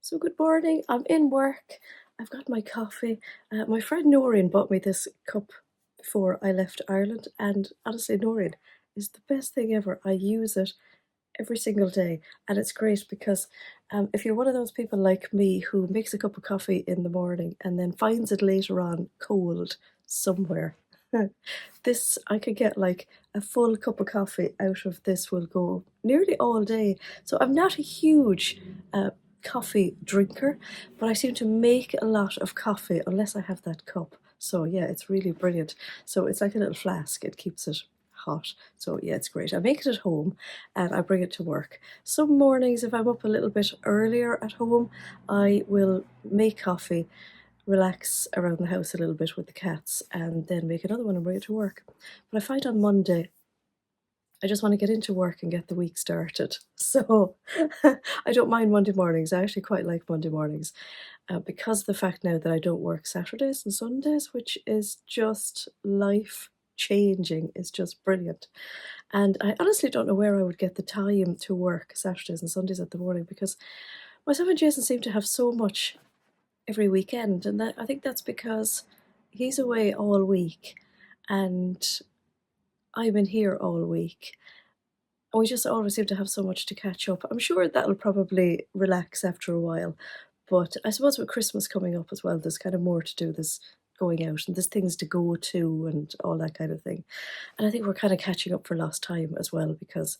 So good morning, I'm in work, I've got my coffee. My friend Noreen bought me this cup before I left Ireland, and honestly Noreen is the best thing ever. I use it every single day, and it's great because if you're one of those people like me who makes a cup of coffee in the morning and then finds it later on cold somewhere, this I could get like a full cup of coffee out of this will go nearly all day. So I'm not a huge coffee drinker, but I seem to make a lot of coffee unless I have that cup. So yeah, it's really brilliant. So it's like a little flask, it keeps it hot. So yeah, it's great. I make it at home and I bring it to work. Some mornings, if I'm up a little bit earlier at home, I will make coffee, relax around the house a little bit with the cats, and then make another one and bring it to work. But I find on Monday, I just want to get into work and get the week started. So I don't mind Monday mornings. I actually quite like Monday mornings because of the fact now that I don't work Saturdays and Sundays, which is just life changing, is just brilliant. And I honestly don't know where I would get the time to work Saturdays and Sundays at the morning because myself and Jason seem to have so much every weekend, and I think that's because he's away all week and I'm in here all week. And we just always seem to have so much to catch up. I'm sure that'll probably relax after a while, but I suppose with Christmas coming up as well, there's kind of more to do. There's going out and there's things to go to and all that kind of thing. And I think we're kind of catching up for lost time as well because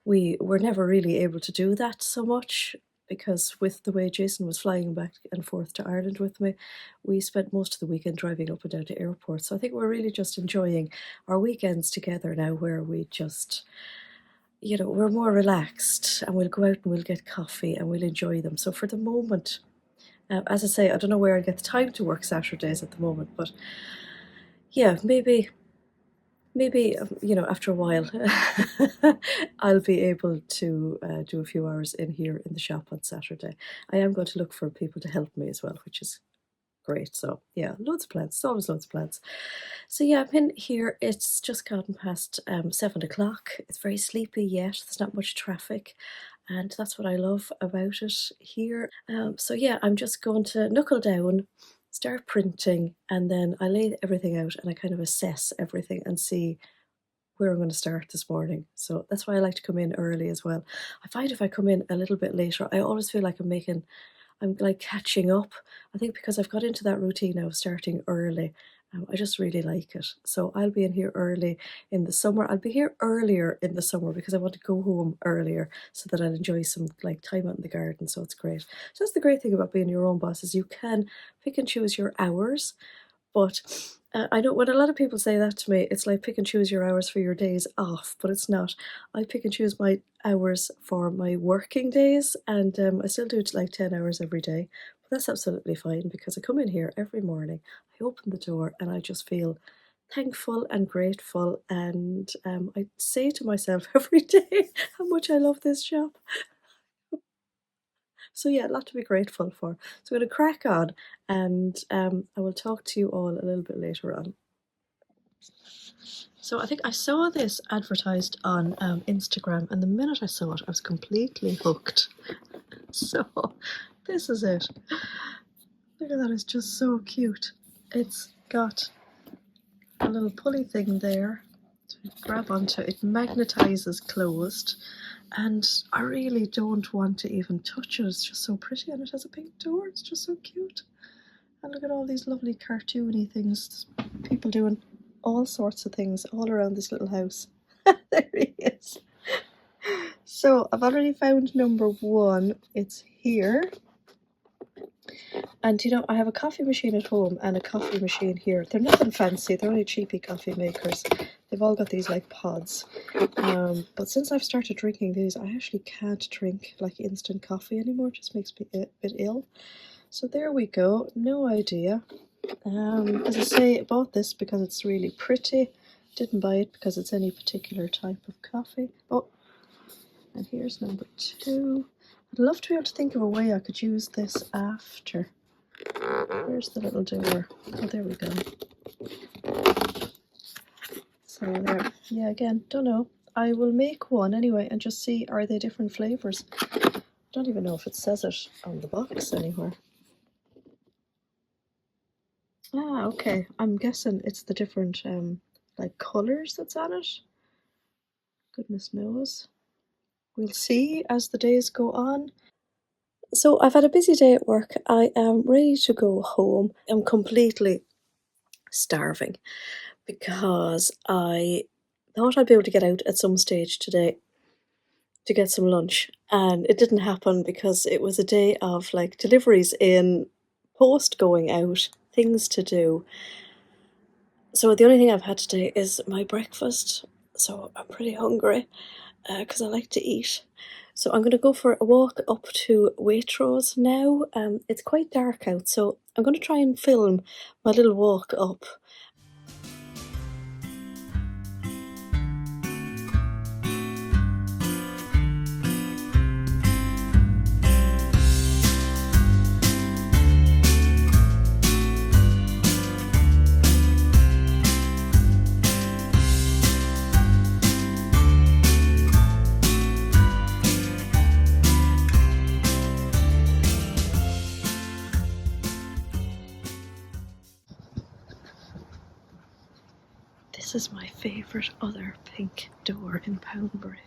we were never really able to do that so much because with the way Jason was flying back and forth to Ireland with me, we spent most of the weekend driving up and down to airports. So I think we're really just enjoying our weekends together now where we just, we're more relaxed and we'll go out and we'll get coffee and we'll enjoy them. So for the moment, as I say, I don't know where I get the time to work Saturdays at the moment, but yeah, maybe after a while I'll be able to do a few hours in here in the shop on Saturday. I am going to look for people to help me as well, which is great. So yeah, loads of plans. It's always loads of plans. So yeah, I'm in here. It's just gotten past 7 o'clock. It's very sleepy yet. There's not much traffic, and that's what I love about it here. So yeah, I'm just going to knuckle down, start printing, and then I lay everything out and I kind of assess everything and see where I'm going to start this morning. So that's why I like to come in early as well. I find if I come in a little bit later, I always feel like I'm like catching up. I think because I've got into that routine now of starting early, I just really like it. So I'll be in here early in the summer. I'll be here earlier in the summer because I want to go home earlier so that I'll enjoy some like time out in the garden. So it's great. So that's the great thing about being your own boss is you can pick and choose your hours. But I know when a lot of people say that to me, it's like pick and choose your hours for your days off, but it's not. I pick and choose my hours for my working days, and I still do it like 10 hours every day. But that's absolutely fine because I come in here every morning, I open the door, and I just feel thankful and grateful. And I say to myself every day how much I love this job. So yeah, a lot to be grateful for. So I'm going to crack on, and I will talk to you all a little bit later on. So I think I saw this advertised on Instagram, and the minute I saw it, I was completely hooked. So this is it. Look at that, it's just so cute. It's got a little pulley thing there to grab onto. It magnetizes closed, and I really don't want to even touch it. It's just so pretty, and it has a pink door. It's just so cute. And look at all these lovely cartoony things. People doing all sorts of things all around this little house. There he is. So I've already found number one. It's here. And I have a coffee machine at home and a coffee machine here. They're nothing fancy, they're only cheapy coffee makers. They've all got these like pods. But since I've started drinking these, I actually can't drink like instant coffee anymore. It just makes me a bit ill. So there we go, no idea. As I say, I bought this because it's really pretty. Didn't buy it because it's any particular type of coffee. Oh, and here's number two. I'd love to be able to think of a way I could use this after. Where's the little door? Oh, there we go. So there. Yeah, again, don't know. I will make one anyway and just see are they different flavours. don't even know if it says it on the box anywhere. Ah, okay. I'm guessing it's the different like colours that's on it. Goodness knows. We'll see as the days go on. So I've had a busy day at work. I am ready to go home. I'm completely starving because I thought I'd be able to get out at some stage today to get some lunch, and it didn't happen because it was a day of like deliveries in, post going out, things to do. So the only thing I've had today is my breakfast, so I'm pretty hungry because I like to eat. So I'm going to go for a walk up to Waitrose now. It's quite dark out, so I'm going to try and film my little walk up. This is my favourite other pink door in Poundbury.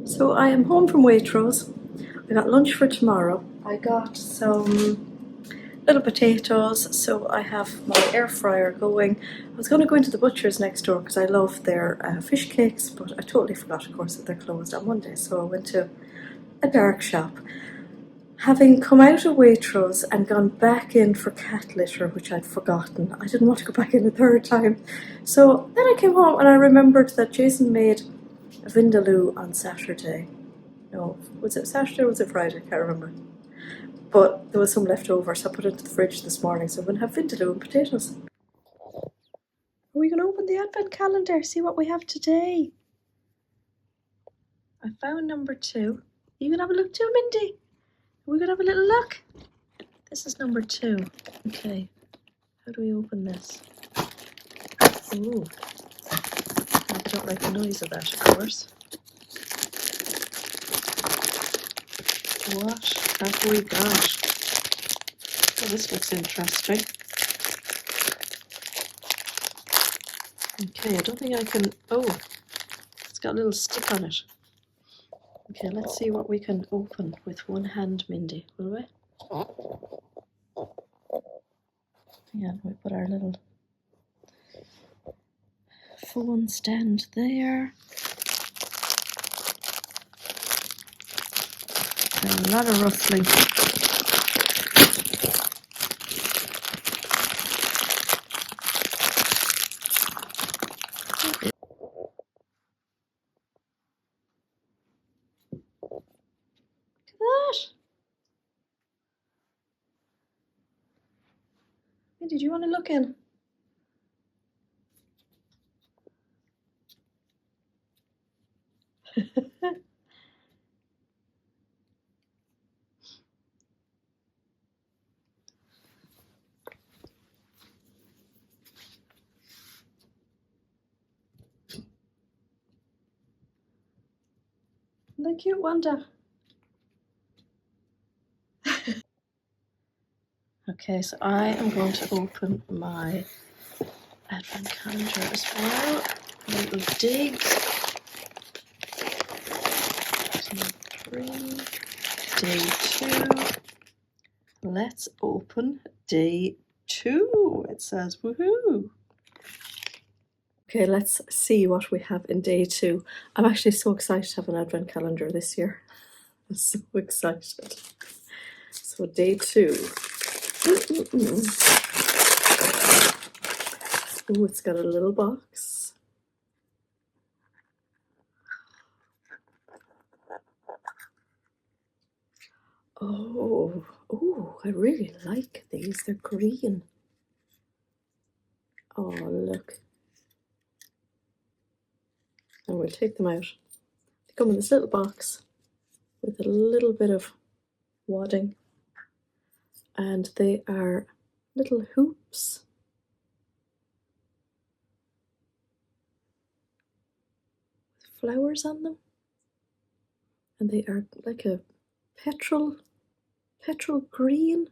So I am home from Waitrose. I got lunch for tomorrow. I got some little potatoes, so I have my air fryer going. I was going to go into the butcher's next door because I love their fish cakes, but I totally forgot, of course, that they're closed on Monday, so I went to a dark shop. Having come out of Waitrose and gone back in for cat litter, which I'd forgotten, I didn't want to go back in a third time. So then I came home and I remembered that Jason made a vindaloo on Saturday. No, was it Saturday or was it Friday? I can't remember. But there was some left over, so I put it into the fridge this morning. So I'm going to have vindaloo and potatoes. Are we going to open the advent calendar, see what we have today? I found number 2. Are you going to have a look too, Mindy? Are we going to have a little look? This is number 2. Okay, how do we open this? Ooh, I don't like the noise of that, of course. What have we got? Oh, this looks interesting. Okay, I don't think I can... Oh, it's got a little stick on it. Okay, let's see what we can open with one hand, Mindy, will we? Yeah, we put our little phone stand there. A lot of rustling. Did you want to look in? they cute, Wanda? Okay, so I am going to open my advent calendar as well. A little dig. Day 3, day 2. Let's open day 2. It says woohoo. Okay, let's see what we have in day 2. I'm actually so excited to have an advent calendar this year. I'm so excited. So day 2. Oh, it's got a little box. Oh, I really like these. They're green. Oh, look. And we'll take them out. They come in this little box with a little bit of wadding. And they are little hoops. With flowers on them. And they are like a petrol green.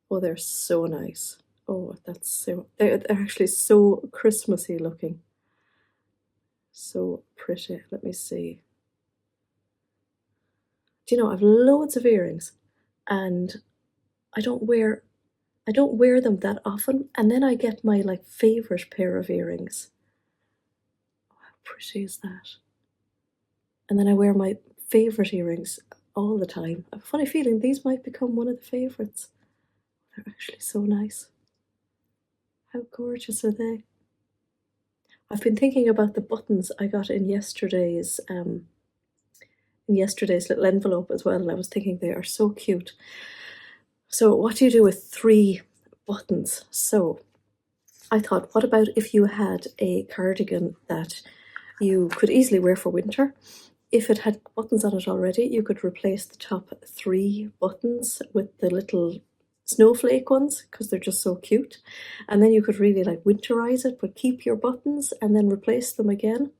Oh, they're so nice. Oh, that's so, they're actually so Christmassy looking. So pretty. Let me see. Do you know, I've loads of earrings and I don't wear them that often, and then I get my like favorite pair of earrings. Oh, how pretty is that? And then I wear my favorite earrings all the time. I have a funny feeling these might become one of the favorites. They're actually so nice. How gorgeous are they? I've been thinking about the buttons I got in yesterday's little envelope as well, and I was thinking they are so cute. So what do you do with 3 buttons? So I thought, what about if you had a cardigan that you could easily wear for winter? If it had buttons on it already, you could replace the top 3 buttons with the little snowflake ones because they're just so cute. And then you could really like winterize it, but keep your buttons and then replace them again.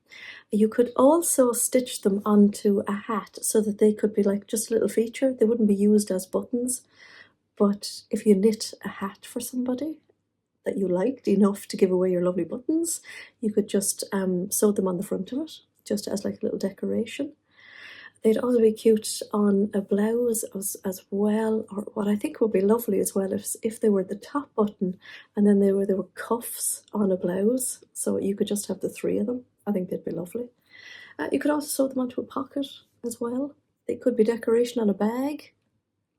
You could also stitch them onto a hat so that they could be like just a little feature. They wouldn't be used as buttons. But if you knit a hat for somebody that you liked enough to give away your lovely buttons, you could just sew them on the front of it, just as like a little decoration. They'd also be cute on a blouse as well, or what I think would be lovely as well if they were the top button and then there were cuffs on a blouse, so you could just have the 3 of them. I think they'd be lovely. You could also sew them onto a pocket as well. They could be decoration on a bag.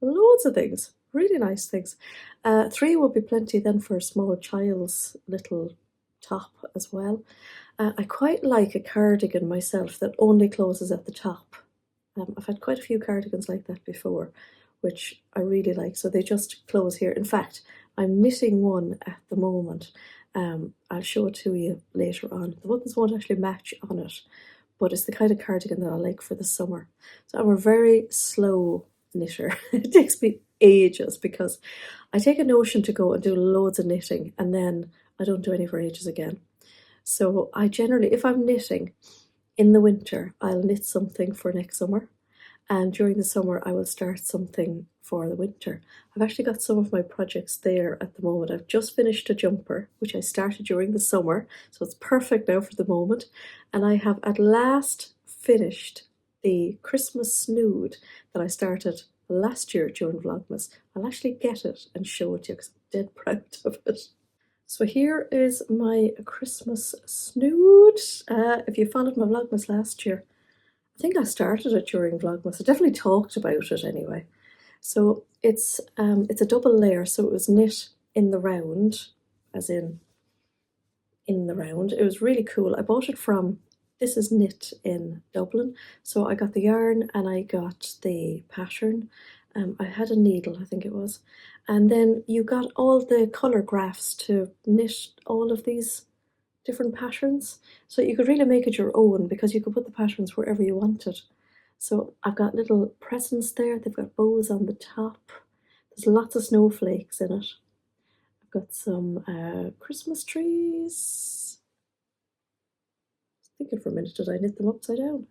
Loads of things, really nice things. 3 would be plenty then for a small child's little top as well. I quite like a cardigan myself that only closes at the top. I've had quite a few cardigans like that before, which I really like. So they just close here. In fact, I'm knitting one at the moment. I'll show it to you later on. The buttons won't actually match on it, but it's the kind of cardigan that I like for the summer. So I'm a very slow knitter. It takes me ages because I take a notion to go and do loads of knitting and then I don't do any for ages again. So I generally, if I'm knitting in the winter, I'll knit something for next summer. And during the summer, I will start something for the winter. I've actually got some of my projects there at the moment. I've just finished a jumper, which I started during the summer. So it's perfect now for the moment. And I have at last finished the Christmas snood that I started last year during Vlogmas. I'll actually get it and show it to you because I'm dead proud of it. So here is my Christmas snood. If you followed my Vlogmas last year, I think I started it during Vlogmas. I definitely talked about it anyway. So it's a double layer, so it was knit in the round, as in the round. It was really cool. I bought it from, this is knit in Dublin. So I got the yarn and I got the pattern. I had a needle, I think it was. And then you got all the colour graphs to knit all of these different patterns. So you could really make it your own because you could put the patterns wherever you wanted. So I've got little presents there. They've got bows on the top. There's lots of snowflakes in it. I've got some Christmas trees. I was thinking for a minute, did I knit them upside down?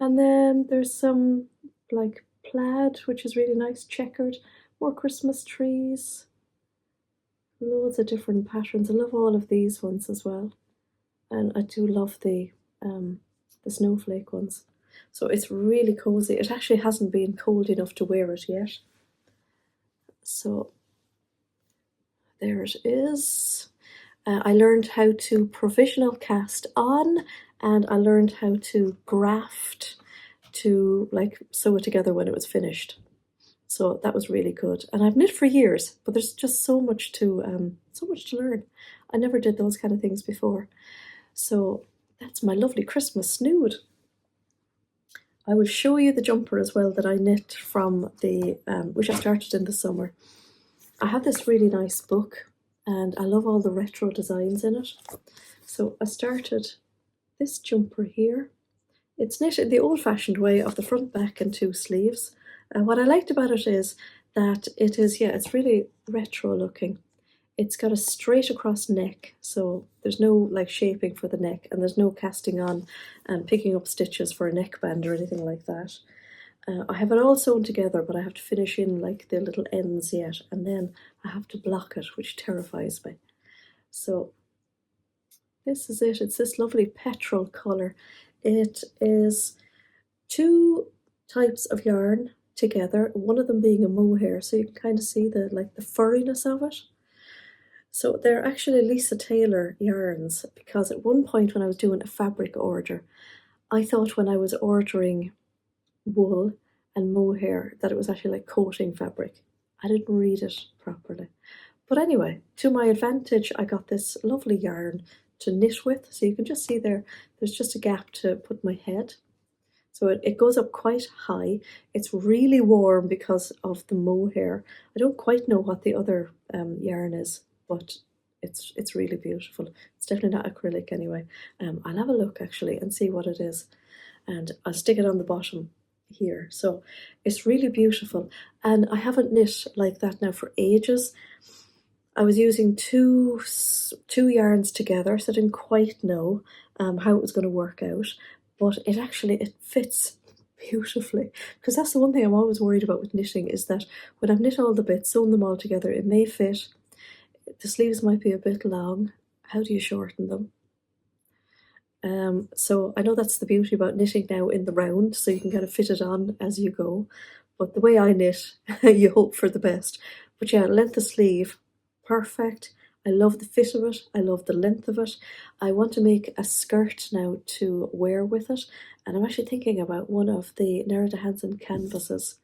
And then there's some like plaid, which is really nice, checkered, more Christmas trees, loads of different patterns. I love all of these ones as well. And I do love the snowflake ones. So it's really cozy. It actually hasn't been cold enough to wear it yet. So there it is. I learned how to provisional cast on, and I learned how to graft to like sew it together when it was finished. So that was really good. And I've knit for years, but there's just so much to learn. I never did those kind of things before. So that's my lovely Christmas snood. I will show you the jumper as well that I knit from the which I started in the summer. I have this really nice book, and I love all the retro designs in it. So I started this jumper here. It's knit in the old-fashioned way of the front, back, and 2 sleeves. What I liked about it is that it is, yeah, it's really retro looking. It's got a straight across neck, so there's no like shaping for the neck, and there's no casting on and picking up stitches for a neckband or anything like that. I have it all sewn together, but I have to finish in like the little ends yet, and then I have to block it, which terrifies me. So this is it. It's this lovely petrol colour. It is 2 types of yarn together, one of them being a mohair, so you can kind of see the like the furriness of it. So they're actually Lisa Taylor yarns, because at one point when I was doing a fabric order, I thought when I was ordering wool and mohair that it was actually like coating fabric. I didn't read it properly. But anyway, to my advantage, I got this lovely yarn to knit with. So you can just see there's just a gap to put my head. So it goes up quite high. It's really warm because of the mohair. I don't quite know what the other yarn is, but it's really beautiful. It's definitely not acrylic anyway. I'll have a look actually and see what it is, and I'll stick it on the bottom here. So it's really beautiful, and I haven't knit like that now for ages. I was using two yarns together, so I didn't quite know how it was going to work out, but it fits beautifully, because that's the one thing I'm always worried about with knitting, is that when I've knit all the bits, sewn them all together, it may fit. The sleeves might be a bit long. How do you shorten them? So I know that's the beauty about knitting now in the round, so you can kind of fit it on as you go. But the way I knit, you hope for the best. But yeah, length of sleeve, perfect. I love the fit of it. I love the length of it. I want to make a skirt now to wear with it. And I'm actually thinking about one of the Nerida Hansen canvases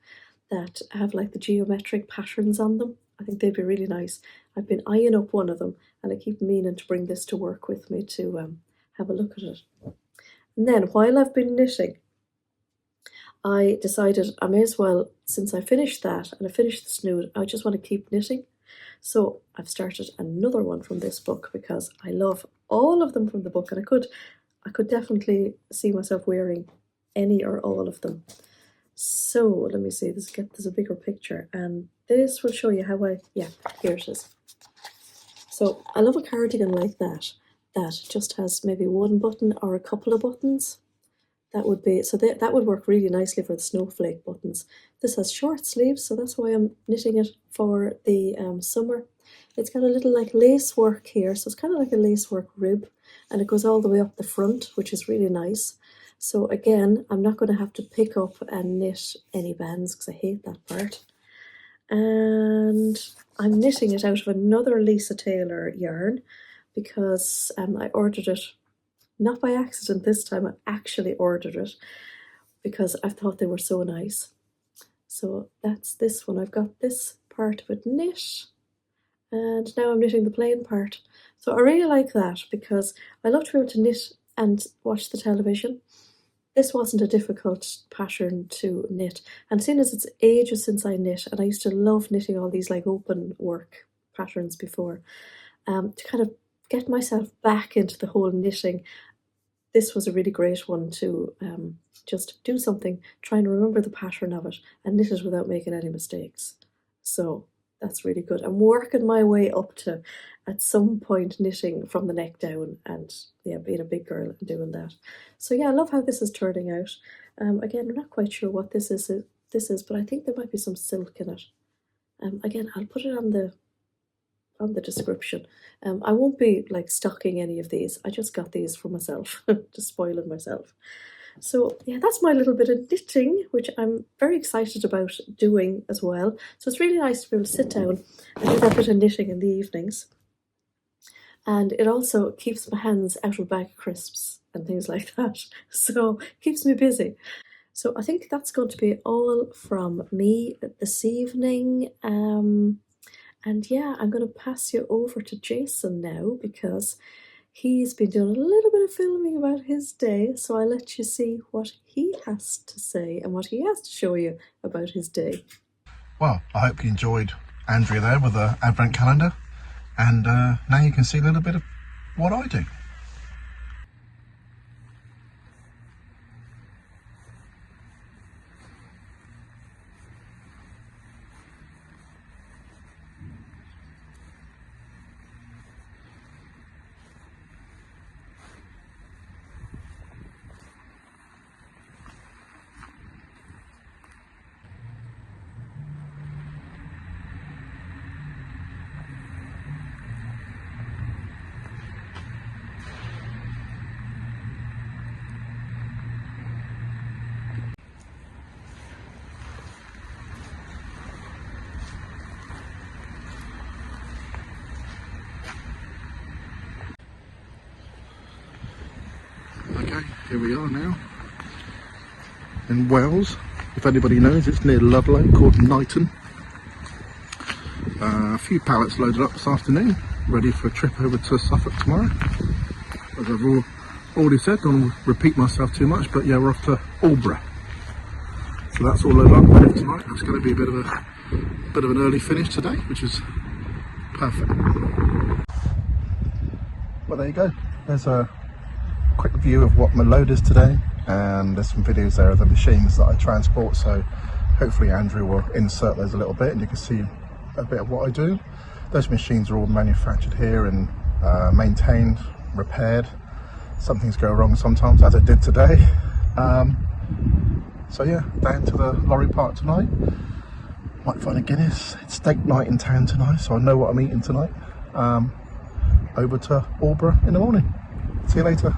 that have like the geometric patterns on them. I think they'd be really nice. I've been eyeing up one of them, and I keep meaning to bring this to work with me to have a look at it. And then while I've been knitting, I decided I may as well, since I finished that and I finished the snood, I just want to keep knitting. So I've started another one from this book, because I love all of them from the book, and I could definitely see myself wearing any or all of them. So let me see, there's a bigger picture, and this will show you how yeah, here it is. So I love a cardigan like that just has maybe one button or a couple of buttons. That would be, so that would work really nicely for the snowflake buttons. This has short sleeves, so that's why I'm knitting it for the summer. It's got a little like lace work here, so it's kind of like a lace work rib, and it goes all the way up the front, which is really nice. So again, I'm not going to have to pick up and knit any bands, because I hate that part. And I'm knitting it out of another Lisa Taylor yarn, because I ordered it, not by accident this time, I actually ordered it because I thought they were so nice. So that's this one. I've got this part of it knit, and now I'm knitting the plain part. So I really like that, because I love to be able to knit and watch the television. This wasn't a difficult pattern to knit, and seeing as it's ages since I knit, and I used to love knitting all these like open work patterns before, to kind of get myself back into the whole knitting, this was a really great one to just do something, try and remember the pattern of it, and knit it without making any mistakes. So That's really good. I'm working my way up to, at some point, knitting from the neck down, and yeah, being a big girl and doing that. So yeah, I love how this is turning out. Again, I'm not quite sure what this is. But I think there might be some silk in it. Again, I'll put it on the description. I won't be like stocking any of these. I just got these for myself, just spoiling myself. So yeah, that's my little bit of knitting, which I'm very excited about doing as well. So it's really nice to be able to sit down and do that bit of knitting in the evenings. And it also keeps my hands out of bag of crisps and things like that. So it keeps me busy. So I think that's going to be all from me this evening. And yeah, I'm going to pass you over to Jason now because he's been doing a little bit of filming about his day. So I'll let you see what he has to say and what he has to show you about his day. Well, I hope you enjoyed Andrea there with the advent calendar. And now you can see a little bit of what I do. Okay, here we are now in Wales. If anybody knows, it's near Ludlow, called Knighton. A few pallets loaded up this afternoon, ready for a trip over to Suffolk tomorrow. As I've already said, don't want to repeat myself too much, but yeah, we're off to Aldborough. So that's all loaded up ready for tonight. It's going to be a bit of an early finish today, which is perfect. Well, there you go. There's a quick view of what my load is today, and there's some videos there of the machines that I transport, so hopefully Andrew will insert those a little bit and you can see a bit of what I do. Those machines are all manufactured here and maintained, repaired. Some things go wrong sometimes, as it did today. So yeah, down to the lorry park tonight. Might find a Guinness. It's steak night in town tonight, so I know what I'm eating tonight. Over to Aldborough in the morning. See you later.